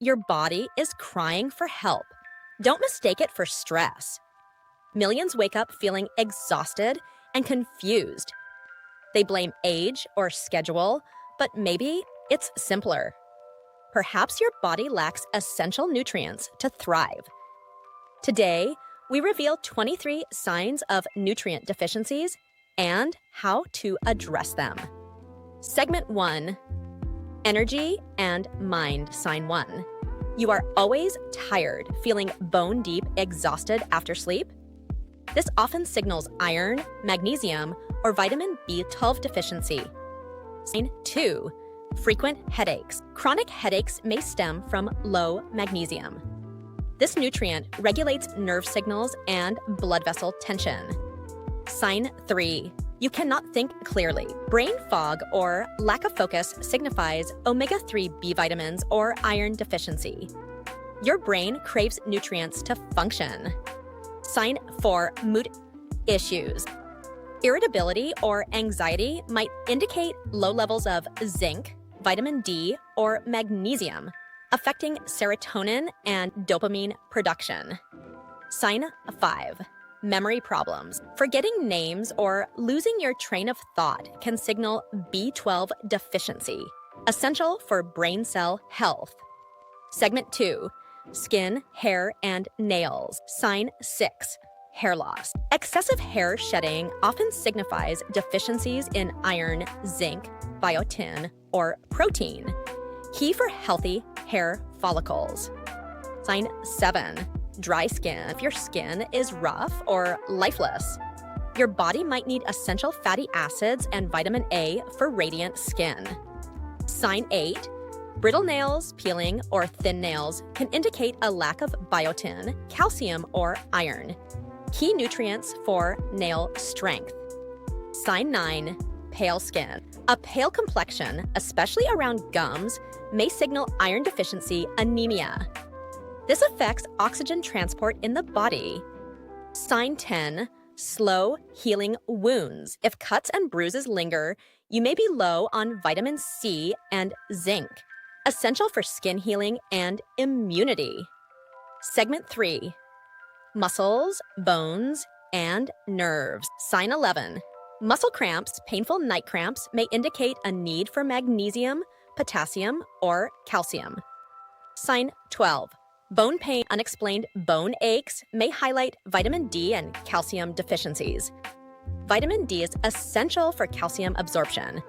your body is crying for help. Don't mistake it for stress. Millions wake up feeling exhausted and confused. They blame age or schedule, but maybe it's simpler. Perhaps your body lacks essential nutrients to thrive. Today, we reveal 23 signs of nutrient deficiencies and how to address them. Segment 1. Energy and mind sign 1. You are always tired, feeling bone-deep exhausted after sleep? This often signals iron, magnesium, or vitamin B12 deficiency. Sign 2. Frequent headaches. Chronic headaches may stem from low magnesium. This nutrient regulates nerve signals and blood vessel tension. Sign 3. You cannot think clearly. Brain fog or lack of focus signifies omega-3 B vitamins or iron deficiency. Your brain craves nutrients to function. Sign 4. Mood issues. Irritability or anxiety might indicate low levels of zinc, vitamin D, or magnesium, affecting serotonin and dopamine production. Sign 5. Memory problems. Forgetting names or losing your train of thought can signal B12 deficiency, essential for brain cell health. Segment 2. Skin, hair, and nails. Sign 6. Hair loss. Excessive hair shedding often signifies deficiencies in iron, zinc, biotin, or protein, key for healthy hair follicles. Sign 7. Dry skin. If your skin is rough or lifeless, your body might need essential fatty acids and vitamin A for radiant skin. Sign 8. Brittle nails, peeling, or thin nails can indicate a lack of biotin, calcium, or iron, key nutrients for nail strength. Sign 9. Pale skin. A pale complexion, especially around gums, may signal iron deficiency anemia. This affects oxygen transport in the body. Sign 10. Slow healing wounds. If cuts and bruises linger, you may be low on vitamin C and zinc, essential for skin healing and immunity. Segment 3. Muscles, bones, and nerves. Sign 11. Muscle cramps, painful night cramps, may indicate a need for magnesium, potassium, or calcium. Sign 12. Bone pain, unexplained bone aches may highlight vitamin D and calcium deficiencies. Vitamin D is essential for calcium absorption.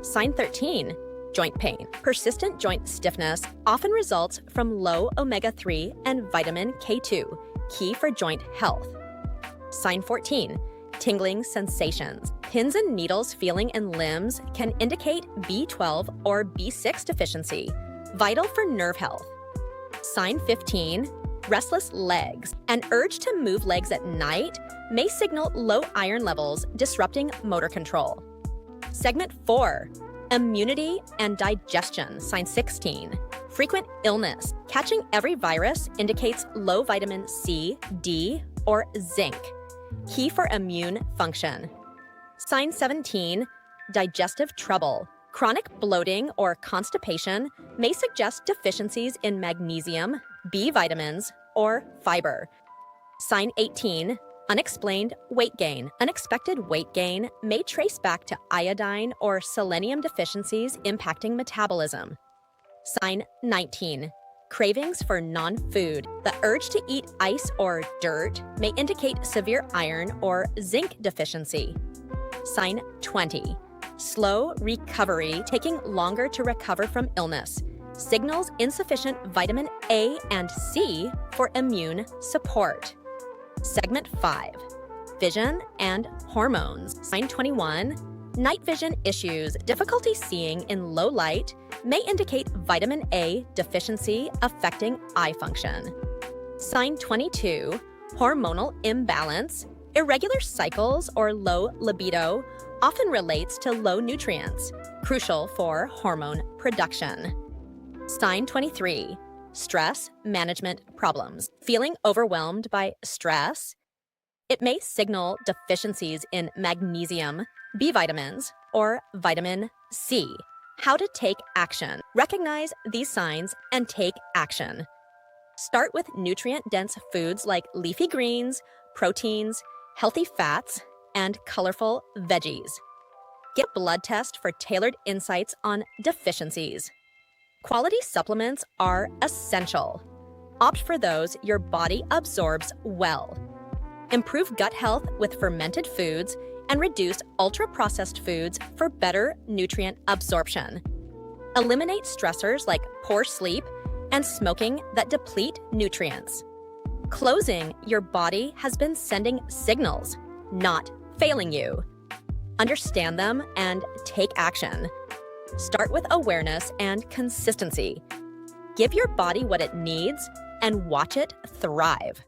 Sign 13. Joint pain. Persistent joint stiffness often results from low omega-3 and vitamin K2, key for joint health. Sign 14. Tingling sensations. Pins and needles feeling in limbs can indicate B12 or B6 deficiency, vital for nerve health. Sign 15. Restless legs. An urge to move legs at night may signal low iron levels, disrupting motor control. Segment 4. Immunity and digestion. Sign 16. Frequent illness. Catching every virus indicates low vitamin C, D, or zinc, key for immune function. Sign 17. Digestive trouble. Chronic bloating or constipation may suggest deficiencies in magnesium, B vitamins, or fiber. Sign 18. Unexplained weight gain. Unexpected weight gain may trace back to iodine or selenium deficiencies impacting metabolism. Sign 19. Cravings for non-food. The urge to eat ice or dirt may indicate severe iron or zinc deficiency. Sign 20. Slow recovery, taking longer to recover from illness, signals insufficient vitamin A and C for immune support. Segment 5. Vision and hormones. Sign 21. Night vision issues. Difficulty seeing in low light may indicate vitamin A deficiency affecting eye function. Sign 22. Hormonal imbalance. Irregular cycles or low libido often relates to low nutrients, crucial for hormone production. Sign 23. Stress management problems. Feeling overwhelmed by stress? It may signal deficiencies in magnesium, B vitamins, or vitamin C. How to take action. Recognize these signs and take action. Start with nutrient-dense foods like leafy greens, proteins, healthy fats, and colorful veggies. Get a blood test for tailored insights on deficiencies. Quality supplements are essential. Opt for those your body absorbs well. Improve gut health with fermented foods and reduce ultra-processed foods for better nutrient absorption. Eliminate stressors like poor sleep and smoking that deplete nutrients. Closing your body has been sending signals, not failing you. Understand them and take action. Start with awareness and consistency. Give your body what it needs and watch it thrive.